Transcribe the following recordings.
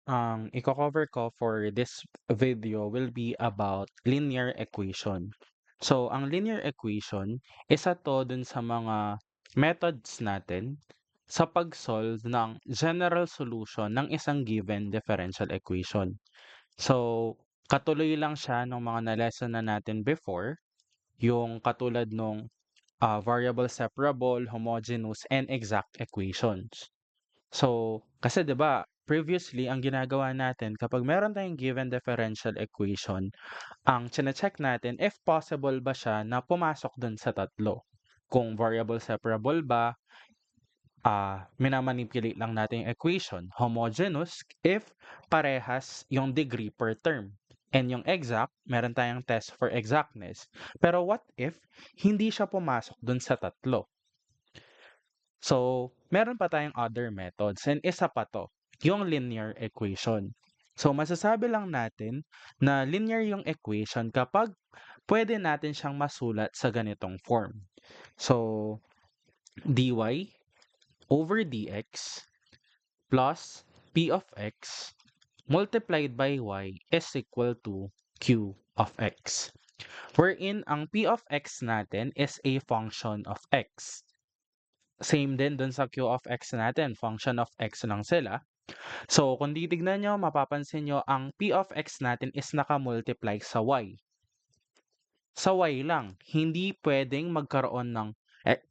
Ang iko-cover ko for this video will be about linear equation. So, ang linear equation, isa to dun sa mga methods natin sa pag-solve ng general solution ng isang given differential equation. So, katuloy lang siya ng mga na-lesson na natin before, yung katulad nung variable separable, homogeneous, and exact equations. So, kasi 'di ba, previously ang ginagawa natin kapag meron tayong given differential equation, ang chine-check natin if possible ba siya na pumasok dun sa tatlo. Kung variable separable ba, mina-manipulate lang natin yung equation. Homogeneous if parehas yung degree per term. And yung exact, meron tayong test for exactness. Pero what if hindi siya pumasok dun sa tatlo? So, meron pa tayong other methods and isa pa 'to, yung linear equation. So, masasabi lang natin na linear yung equation kapag pwede natin siyang masulat sa ganitong form. So, dy over dx plus p of x multiplied by y is equal to q of x. Wherein ang p of x natin is a function of x. Same din dun sa q of x natin, function of x lang sila. So, kung titignan nyo, mapapansin nyo, ang p of x natin is nakamultiply sa y. Sa y lang, hindi pwedeng magkaroon ng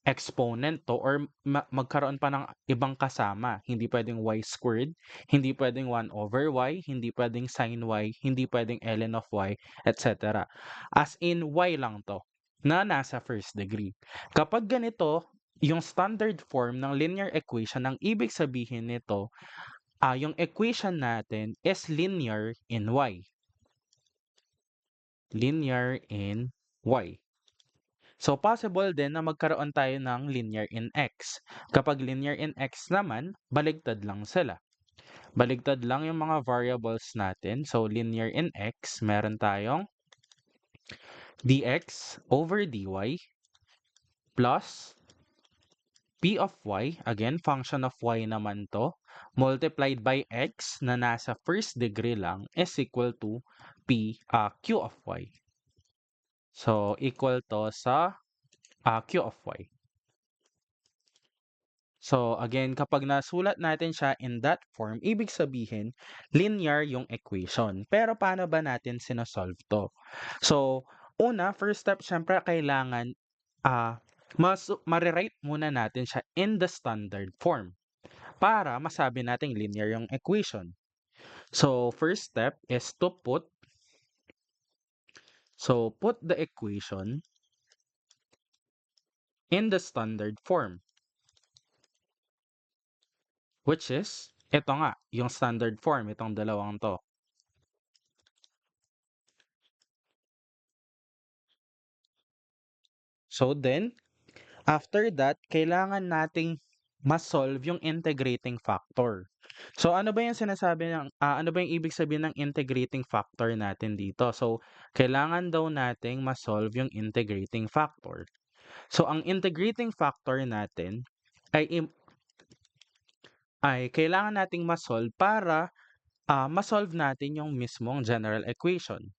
exponent to or magkaroon pa ng ibang kasama. Hindi pwedeng y squared, hindi pwedeng 1 over y, hindi pwedeng sin y, hindi pwedeng ln of y, etc. As in, y lang to na nasa first degree. Kapag ganito, yung standard form ng linear equation, ang ibig sabihin nito, yung equation natin is linear in y. Linear in y. So, possible din na magkaroon tayo ng linear in x. Kapag linear in x naman, baligtad lang sila. Baligtad lang yung mga variables natin. So, linear in x, meron tayong dx over dy plus p of y, again, function of y naman to, multiplied by x na nasa first degree lang is equal to q of y. So, equal to sa q of y. So, again, kapag nasulat natin siya in that form, ibig sabihin, linear yung equation. Pero paano ba natin sinosolve to? So, una, first step, syempre, kailangan marirate muna natin siya in the standard form para masabi natin linear yung equation. So, first step is to put the equation in the standard form, which is, ito nga, yung standard form, itong dalawang to. So then, after that, kailangan nating ma-solve yung integrating factor. So ano ba yung sinasabi ng ano ba yung ibig sabihin ng integrating factor natin dito? So kailangan daw nating ma-solve yung integrating factor. So ang integrating factor natin ay kailangan nating ma-solve para ma-solve natin yung mismong general equation.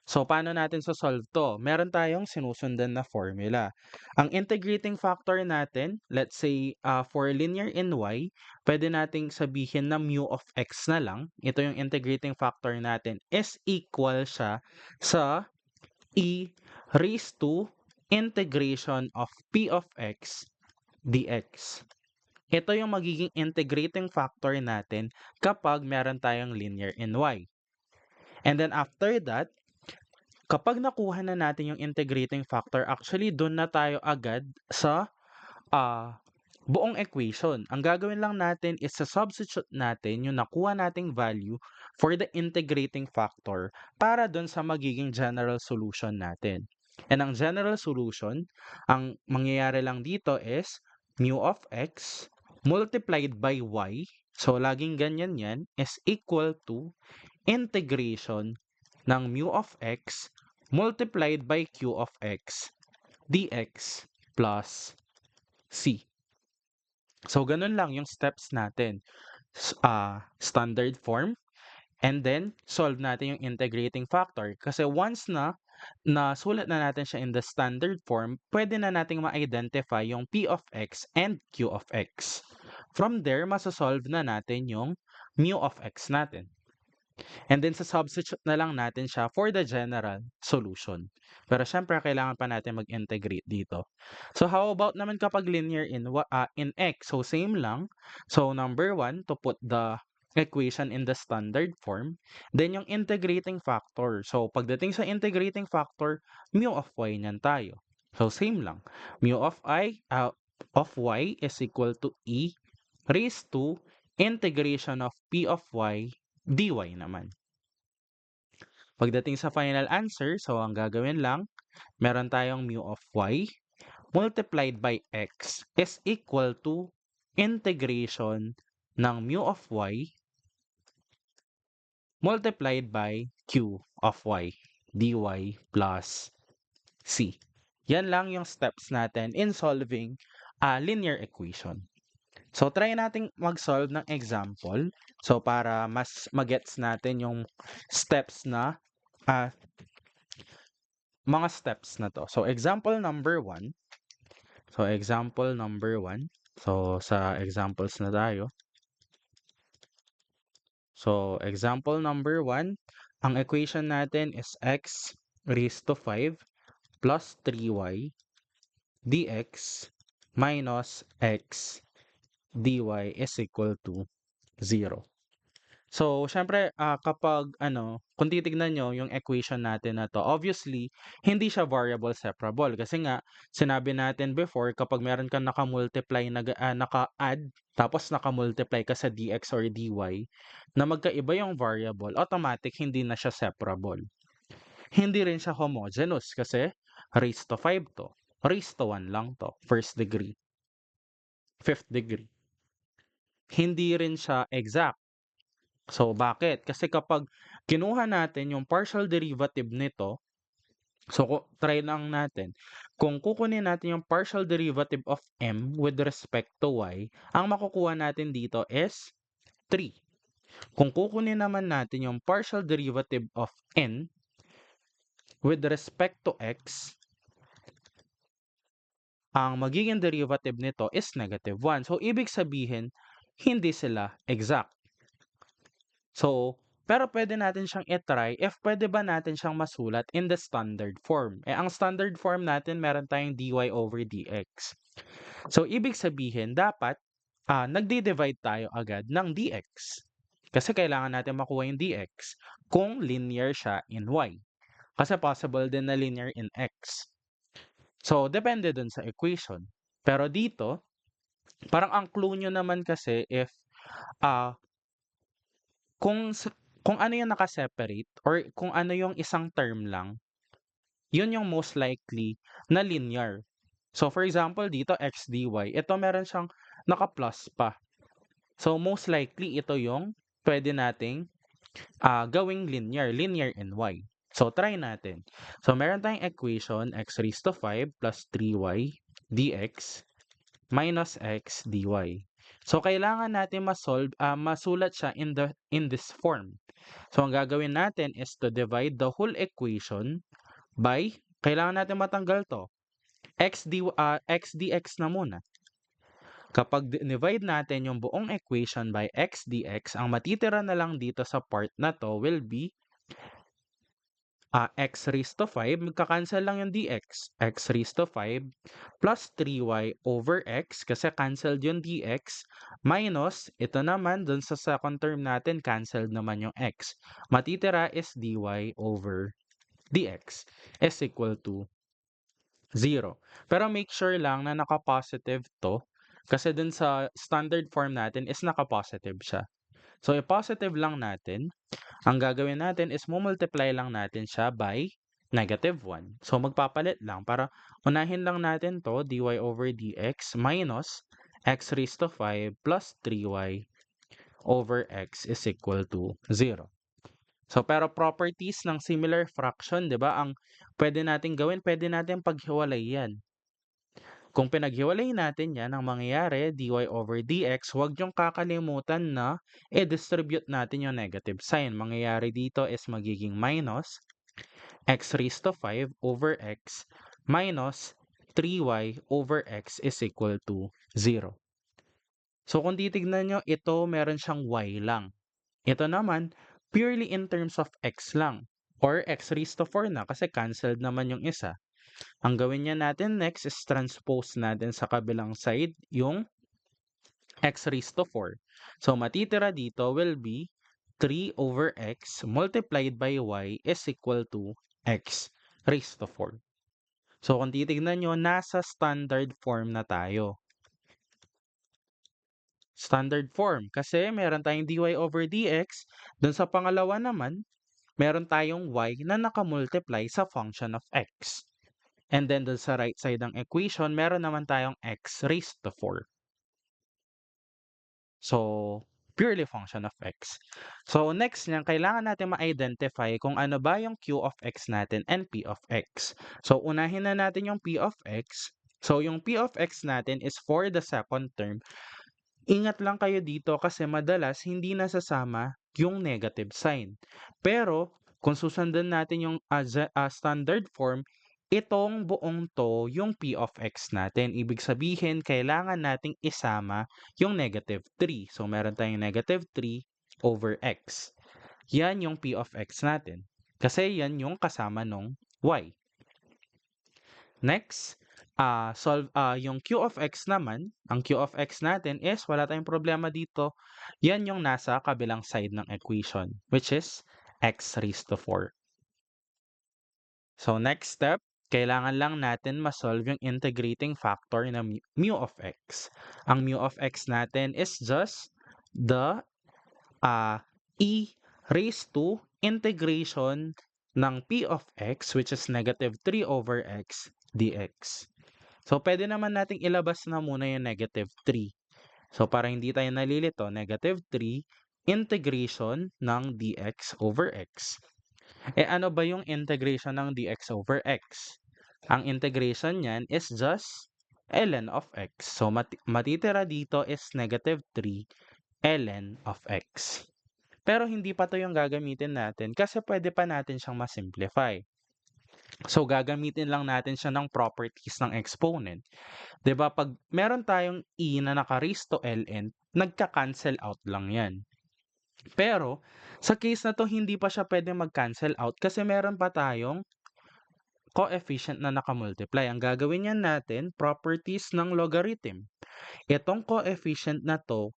So, paano natin solve to? Meron tayong sinusundan na formula. Ang integrating factor natin, let's say, for linear in y, pwede nating sabihin na mu of x na lang. Ito yung integrating factor natin is equal siya sa e raised to integration of p of x dx. Ito yung magiging integrating factor natin kapag meron tayong linear in y. And then after that, kapag nakuha na natin yung integrating factor, actually doon na tayo agad sa buong equation. Ang gagawin lang natin is substitute natin yung nakuha nating value for the integrating factor para doon sa magiging general solution natin. And ang general solution, ang mangyayari lang dito is mu of x multiplied by y, so laging ganyan yan, is equal to integration ng mu of x multiplied by q of x dx plus c. So, ganun lang yung steps natin. standard form, and then solve natin yung integrating factor. Kasi once na nasulat na natin siya in the standard form, pwede na nating ma-identify yung P of X and Q of X. From there, masasolve na natin yung mu of X natin. And then sa-substitute na lang natin siya for the general solution. Pero syempre, kailangan pa natin mag-integrate dito. So how about naman kapag linear in X? So same lang. So number 1, to put the equation in the standard form. Then yung integrating factor. So pagdating sa integrating factor, mu of y niyan tayo. So same lang. Mu of y is equal to e raised to integration of p of y dy naman. Pagdating sa final answer, so ang gagawin lang, meron tayong mu of y multiplied by x is equal to integration ng mu of y multiplied by q of y dy plus c. Yan lang yung steps natin in solving a linear equation. So, try nating mag-solve ng example. So, para mas magets natin yung steps na mga steps na to. So, example number 1. So, example number 1. So, sa examples na tayo. So, example number 1. Ang equation natin is x raised to 5 plus 3y dx minus x dy is equal to 0. So, syempre, kapag kung titignan nyo yung equation natin na to, obviously, hindi siya variable separable. Kasi nga, sinabi natin before, kapag meron kang naka-multiply, naka-add, tapos naka-multiply ka sa dx or dy, na magkaiba yung variable, automatic, hindi na siya separable. Hindi rin siya homogeneous kasi raised to 5 to. Raised to 1 lang to. First degree. Fifth degree. Hindi rin siya exact. So, bakit? Kasi kapag kinuha natin yung partial derivative nito, so try lang natin. Kung kukunin natin yung partial derivative of m with respect to y, ang makukuha natin dito is 3. Kung kukunin naman natin yung partial derivative of n with respect to x, ang magiging derivative nito is negative 1. So, ibig sabihin, hindi sila exact. So, pero pwede natin siyang i-try if pwede ba natin siyang masulat in the standard form. Ang standard form natin, meron tayong dy over dx. So, ibig sabihin, dapat nagdi-divide tayo agad ng dx. Kasi kailangan natin makuha yung dx kung linear siya in y. Kasi possible din na linear in x. So, depende dun sa equation. Pero dito, parang ang clue nyo naman kasi if kung ano yung naka-separate or kung ano yung isang term lang, yun yung most likely na linear. So, for example, dito x dy, ito meron siyang naka-plus pa. So, most likely, ito yung pwede nating gawing linear in y. So, try natin. So, meron tayong equation x raised to 5 plus 3y dx minus x dy. So, kailangan natin masulat siya in this form. So, ang gagawin natin is to divide the whole equation by, kailangan natin matanggal to, x dx na muna. Kapag divide natin yung buong equation by x dx, ang matitira na lang dito sa part na to will be x raised to 5, magka-cancel lang yung dx. X raised to 5 plus 3y over x, kasi cancelled yung dx, minus, ito naman, dun sa second term natin, cancelled naman yung x. Matitira is dy over dx is equal to 0. Pero make sure lang na naka-positive to, kasi dun sa standard form natin is naka-positive siya. So, i-positive lang natin. Ang gagawin natin is multiply lang natin siya by negative 1. So, magpapalit lang para unahin lang natin to, dy over dx minus x raised to 5 plus 3y over x is equal to 0. So, pero properties ng similar fraction, di ba? Ang pwede natin gawin, pwede natin paghiwalay yan. Kung pinaghiwalay natin yan, ang mangyayari dy over dx, huwag niyong kakalimutan na i-distribute natin yung negative sign. Mangyayari dito is magiging minus x raised to 5 over x minus 3y over x is equal to 0. So kung titignan nyo, ito meron siyang y lang. Ito naman, purely in terms of x lang. Or x raised to 4 na kasi cancelled naman yung isa. Ang gawin niya natin next is transpose natin sa kabilang side yung x raised to 4. So matitira dito will be 3 over x multiplied by y is equal to x raised to 4. So kung titignan nyo, nasa standard form na tayo. Standard form kasi meron tayong dy over dx. Dun sa pangalawa naman, meron tayong y na nakamultiply sa function of x. And then dun sa right side ng equation, meron naman tayong x raised to 4. So, purely function of x. So, next niyan, kailangan natin ma-identify kung ano ba yung q of x natin and p of x. So, unahin na natin yung p of x. So, yung p of x natin is for the second term. Ingat lang kayo dito kasi madalas hindi nasasama yung negative sign. Pero kung susundan natin yung standard form, itong buong to yung p of x natin. Ibig sabihin, kailangan nating isama yung negative 3. So meron tayong negative 3 over x. Yan yung p of x natin. Kasi yan yung kasama nung y. Next, solve yung q of x naman, ang q of x natin is wala tayong problema dito. Yan yung nasa kabilang side ng equation, which is x raised to 4. So next step, kailangan lang natin ma-solve yung integrating factor na mu of x. Ang mu of x natin is just the e raised to integration ng p of x, which is negative 3 over x dx. So, pwede naman nating ilabas na muna yung negative 3. So, para hindi tayo nalilito, negative 3 integration ng dx over x. Ano ba yung integration ng dx over x? Ang integration niyan is just ln of x. So, matitira dito is negative 3 ln of x. Pero hindi pa to yung gagamitin natin kasi pwede pa natin siyang ma-simplify. So, gagamitin lang natin siya ng properties ng exponent. 'Di ba pag meron tayong e na naka-raise to ln, nagka-cancel out lang 'yan. Pero sa case na 'to hindi pa siya pwedeng mag-cancel out kasi meron pa tayong coefficient na nakamultiply. Ang gagawin niyan natin, properties ng logarithm. Itong coefficient na 'to,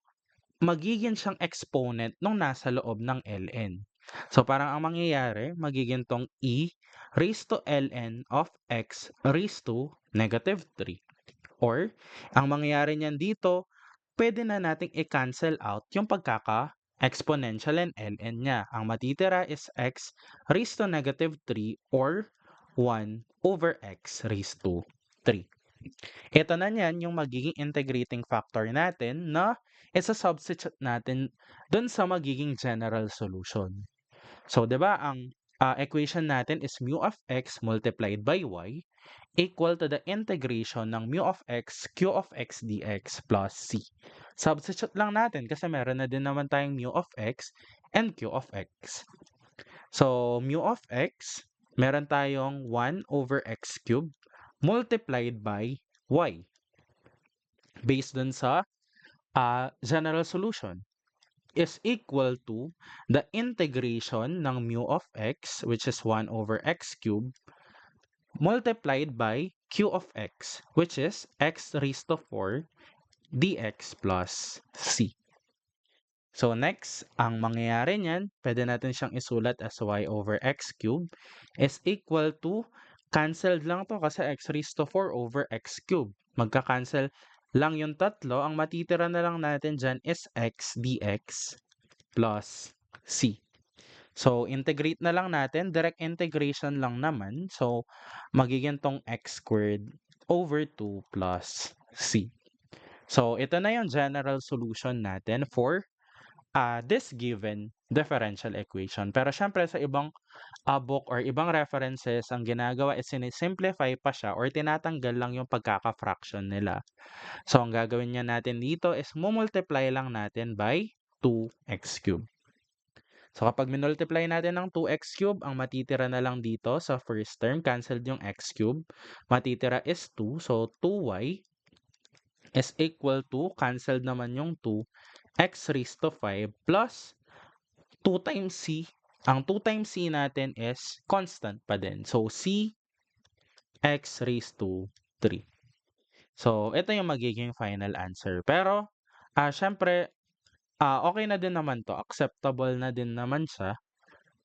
magiging siyang exponent nung nasa loob ng ln. So parang ang mangyayari, magiging tong e raised to ln of x raised to negative 3. Or, ang mangyayari niyan dito, pwede na nating i-cancel out yung pagkaka-exponential and ln niya. Ang matitira is x raised to negative 3 or 1 over x raised to 3. Ito na niyan yung magiging integrating factor natin na isa-substitute natin dun sa magiging general solution. So, 'di ba ang equation natin is mu of x multiplied by y equal to the integration ng mu of x, q of x dx plus c. Substitute lang natin kasi meron na din naman tayong mu of x and q of x. So, mu of x, meron tayong 1 over x cubed multiplied by y based dun sa general solution is equal to the integration ng mu of x, which is 1 over x cubed, multiplied by q of x, which is x raised to 4 dx plus c. So next, ang mangyayari niyan, pwede natin siyang isulat as y over x cubed is equal to, cancelled lang to kasi x raised to 4 over x cubed. Magka-cancel lang yung tatlo, ang matitira na lang natin dyan is x dx plus c. So, integrate na lang natin. Direct integration lang naman. So, magiging tong x squared over 2 plus c. So, ito na yung general solution natin for this given differential equation. Pero syempre sa ibang book or ibang references, ang ginagawa is sinisimplify pa siya or tinatanggal lang yung pagkaka-fraction nila. So, ang gagawin niya natin dito is mumultiply lang natin by 2x cubed. So, kapag minultiply natin ng 2x cubed, ang matitira na lang dito sa first term, canceled yung x cubed. Matitira is 2. So, 2y is equal to, canceled naman yung 2, x raised to 5 plus 2 times c. Ang 2 times c natin is constant pa din. So, c x raised to 3. So, ito yung magiging final answer. Pero, syempre, okay na din naman 'to, acceptable na din naman siya.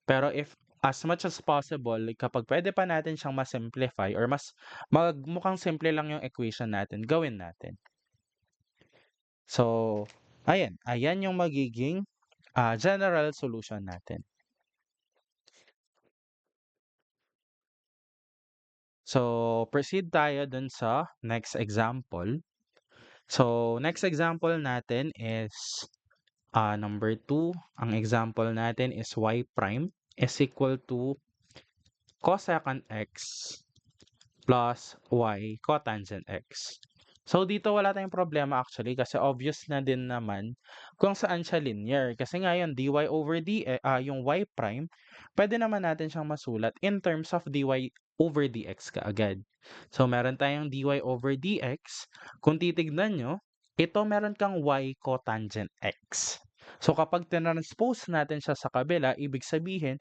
Pero if as much as possible, kapag puwede pa natin siyang ma-simplify or mas magmukhang simple lang yung equation natin, gawin natin. So, ayan yung magiging, general solution natin. So, proceed tayo dun sa next example. So, next example natin is number 2, ang example natin is y prime is equal to cosecant x plus y cotangent x. So, dito wala tayong problema actually kasi obvious na din naman kung saan siya linear. Kasi nga yun, dy over yung y prime, pwede naman natin siyang masulat in terms of dy over dx kaagad. So, meron tayong dy over dx. Kung titignan nyo, ito meron kang y cotangent x. So, kapag tinranspose natin siya sa kabila, ibig sabihin,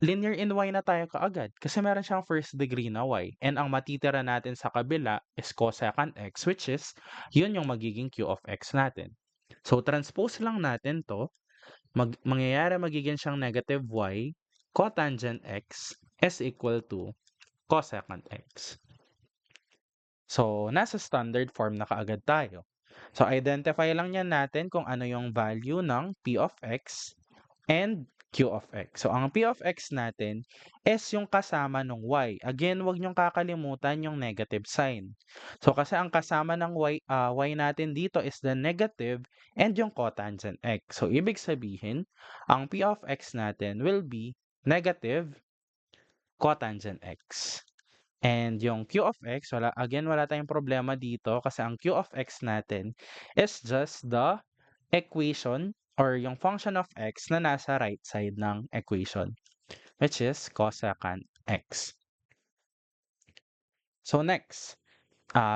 linear in y na tayo kaagad kasi meron siyang first degree na y. And ang matitira natin sa kabila is cosecant x, which is, yun yung magiging q of x natin. So, transpose lang natin to. Mangyayari magiging siyang negative y cotangent x is equal to cosecant x. So, nasa standard form na kaagad tayo. So, identify lang yan natin kung ano yung value ng p of x and q of x. So, ang p of x natin is yung kasama ng y. Again, wag niyong kakalimutan yung negative sign. So, kasi ang kasama ng y natin dito is the negative and yung cotangent x. So, ibig sabihin, ang p of x natin will be negative cotangent x. And yung q of x, wala tayong problema dito kasi ang q of x natin is just the equation or yung function of x na nasa right side ng equation, which is cosecant x. So next,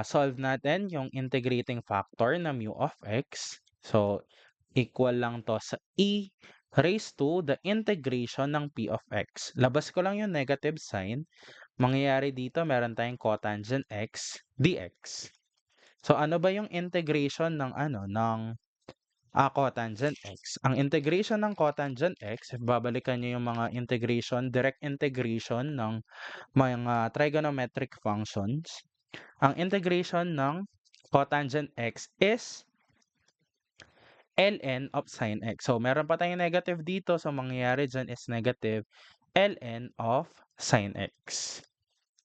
solve natin yung integrating factor na mu of x. So, equal lang to sa e raised to the integration ng p of x. Labas ko lang yung negative sign. Mangyayari dito, meron tayong cotangent x dx. So, ano ba yung integration ng cotangent x? Ang integration ng cotangent x, if babalikan nyo yung mga integration, direct integration ng mga trigonometric functions, ang integration ng cotangent x is ln of sin x. So, meron pa tayong negative dito. So, mangyayari dyan is negative ln of sin x.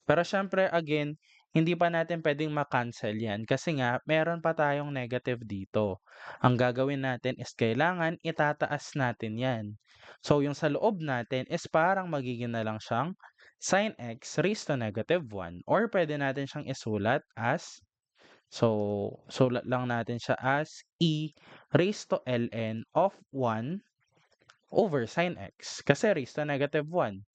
Pero syempre, again, hindi pa natin pwedeng ma-cancel yan kasi nga, meron pa tayong negative dito. Ang gagawin natin is kailangan itataas natin yan. So, yung sa loob natin is parang magiging na lang siyang sin x raised to negative 1 or pwede natin siyang isulat as, so, sulat lang natin siya as e raised to ln of 1 over sin x kasi raised to negative 1.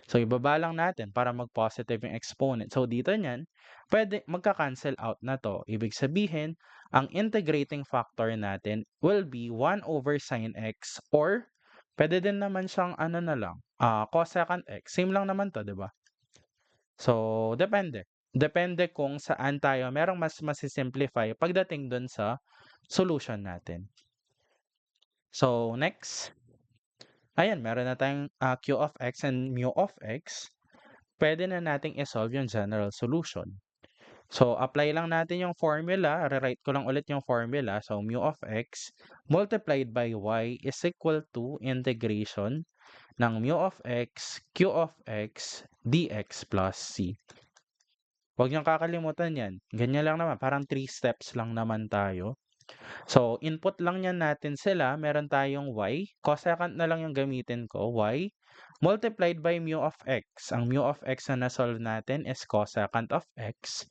So, ibaba lang natin para mag-positive yung exponent. So, dito niyan, pwede magka-cancel out na to. Ibig sabihin, ang integrating factor natin will be 1 over sin x or pwede din naman siyang ano na lang, cosecant x. Same lang naman to, di ba? So, depende. Depende kung saan tayo merong mas masisimplify pagdating dun sa solution natin. So, next. Ayan, meron na tayong q of x and mu of x. Pwede na nating i-solve yung general solution. So, apply lang natin yung formula. Rewrite ko lang ulit yung formula. So, mu of x multiplied by y is equal to integration ng mu of x, q of x, dx plus c. Huwag niyong kakalimutan yan. Ganyan lang naman. Parang 3 steps lang naman tayo. So, input lang yan natin sila. Meron tayong y. Cosecant na lang yung gamitin ko. Y multiplied by mu of x. Ang mu of x na nasolve natin is cosecant of x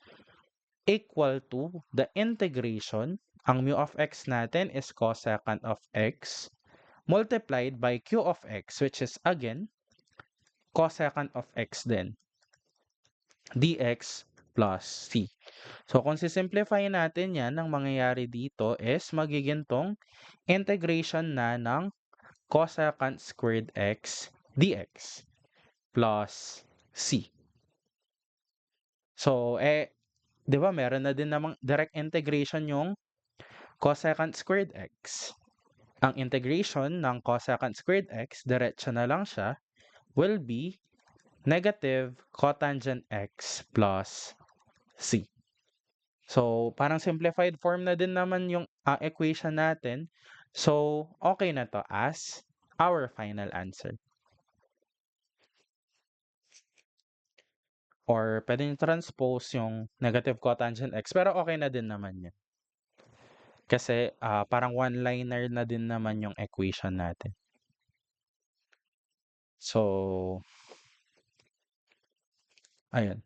equal to the integration. Ang mu of x natin is cosecant of x multiplied by q of x, which is again cosecant of x din, dx plus c. So, kung sisimplify natin yan, ang mangyayari dito is magiging tong integration na ng cosecant squared x dx plus c. So, di ba meron na din namang direct integration yung cosecant squared x. Ang integration ng cosecant squared x, diretso na lang siya, will be negative cotangent x plus c. So, parang simplified form na din naman yung equation natin. So, okay na to as our final answer. Or pwede nyo transpose yung negative cotangent x, pero okay na din naman yun. Kasi parang one-liner na din naman yung equation natin. So, ayun.